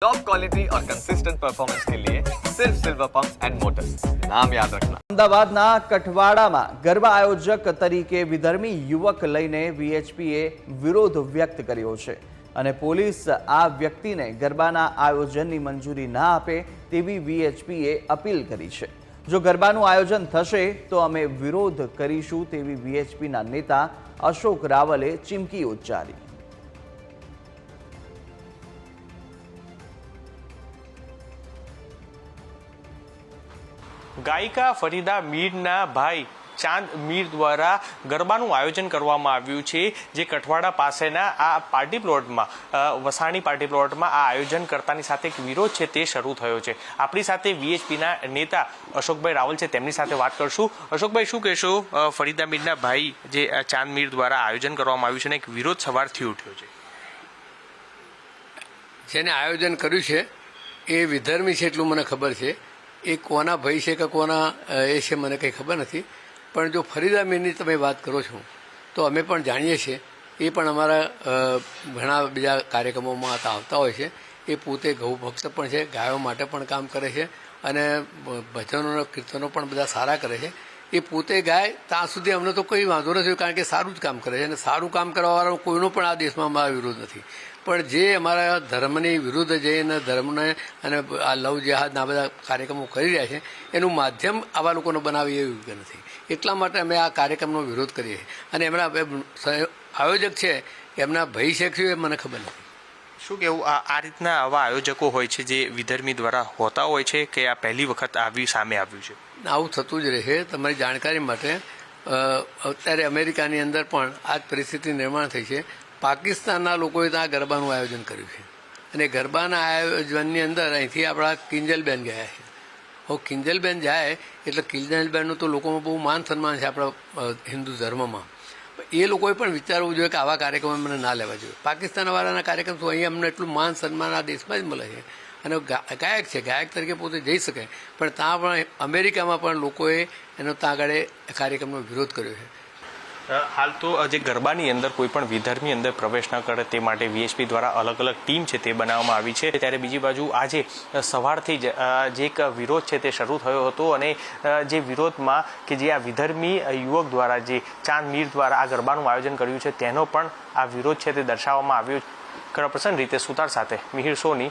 Top quality और consistent performance के लिए सिर्फ सिल्वर पंप्स एंड मोटर्स, नाम याद रखना। અમદાવાદના કઠવાડામાં ગરબા આયોજક તરીકે વિધર્મી યુવક લઈને વીએચપીએ વિરોધ વ્યક્ત કર્યો છે અને પોલીસ આ વ્યક્તિને ગરબાના આયોજનની મંજૂરી ના આપે તેવી વીએચપીએ અપીલ કરી છે। જો ગરબાનું આયોજન થશે તો અમે વિરોધ કરીશું તેવી વીએચપીના નેતા અશોક રાવલે ચીમકી ઉચ્ચારી। ગાયિકા ફરીદા મીરના ભાઈ ચાંદ મીર દ્વારા ગરબાનું આયોજન કરવામાં આવ્યું છે, જે કઠવાડા પાસેના આ પાર્ટી પ્લોટમાં વસાણી પાર્ટી પ્લોટમાં આ આયોજન કરતાની સાથે એક વિરોધ છે તે શરૂ થયો છે। આપણી સાથે વીએચપીના નેતા અશોકભાઈ રાવલ છે, તેમની સાથે વાત કરશું। અશોકભાઈ, શું કહેશો? ફરીદા મીરના ભાઈ જે ચાંદ મીર દ્વારા આયોજન કરવામાં આવ્યું છે અને એક વિરોધ સવારથી ઉઠ્યો છે। જેને આયોજન કર્યું છે એ વિધર્મી છે એટલું મને ખબર છે। એ કોના ભાઈ છે કે કોના એ છે મને કંઈ ખબર નથી, પણ જો ફરીદા મીરની તમે વાત કરો છો તો અમે પણ જાણીએ છીએ। એ પણ અમારા ઘણા બીજા કાર્યક્રમોમાં આવતા હોય છે। એ પોતે ગૌ ભક્ત પણ છે, ગાયો માટે પણ કામ કરે છે અને ભજનો કીર્તનો પણ બધા સારા કરે છે। એ પોતે ગાય ત્યાં સુધી અમને તો કોઈ વાંધો નથી, કારણ કે સારું જ કામ કરે છે અને સારું કામ કરવાવાળો કોઈનો પણ આ દેશમાં અમારા વિરોધ નથી। પણ જે અમારા ધર્મની વિરુદ્ધ જઈને ધર્મને અને આ લવ જેહાદના બધા કાર્યક્રમો કરી રહ્યા છે એનું માધ્યમ આવા લોકોને બનાવી એ યોગ્ય નથી। એટલા માટે અમે આ કાર્યક્રમનો વિરોધ કરીએ છીએ અને એમના આયોજક છે એમના ભાઈ છે કે એ મને ખબર નથી। શું કેવું, આ રીતના આવા આયોજકો હોય છે જે વિધર્મી દ્વારા હોતા હોય છે કે આ પહેલી વખત આવી સામે આવ્યું છે? આવું થતું જ રહે। તમારી જાણકારી માટે અત્યારે અમેરિકાની અંદર પણ આ જ પરિસ્થિતિ નિર્માણ થઈ છે। પાકિસ્તાનના લોકોએ ત્યાં ગરબાનું આયોજન કર્યું છે અને ગરબાના આયોજનની અંદર અહીંથી આપણા કિંજલબેન ગયા છે। હવે કિંજલબેન જાય એટલે કિંજલબેનનું તો લોકોમાં બહુ માન સન્માન છે આપણા હિન્દુ ધર્મમાં। એ લોકોએ પણ વિચારવું જોઈએ કે આવા કાર્યક્રમો અમને ના લેવા જોઈએ। પાકિસ્તાનવાળાના કાર્યક્રમ તો અહીંયા અમને એટલું માન સન્માન આ દેશમાં જ મળે છે અને ગાયક છે, ગાયક તરીકે પોતે જઈ શકે, પણ ત્યાં પણ અમેરિકામાં પણ લોકોએ એનો ત્યાં આગળ કાર્યક્રમનો વિરોધ કર્યો છે। હાલ તો જે ગરબાની અંદર કોઈ પણ વિધર્મી અંદર પ્રવેશ ન કરે તે માટે વીએચપી દ્વારા અલગ અલગ ટીમ છે તે બનાવવામાં આવી છે। ત્યારે બીજી બાજુ આજે સવારથી જ જે એક વિરોધ છે તે શરૂ થયો હતો અને જે વિરોધમાં કે જે આ વિધર્મી યુવક દ્વારા જે ચાંદ મીર દ્વારા આ ગરબાનું આયોજન કર્યું છે તેનો પણ આ વિરોધ છે તે દર્શાવવામાં આવ્યો। પ્રસન્ન રીતે સુતાર સાથે મિહિર સોની।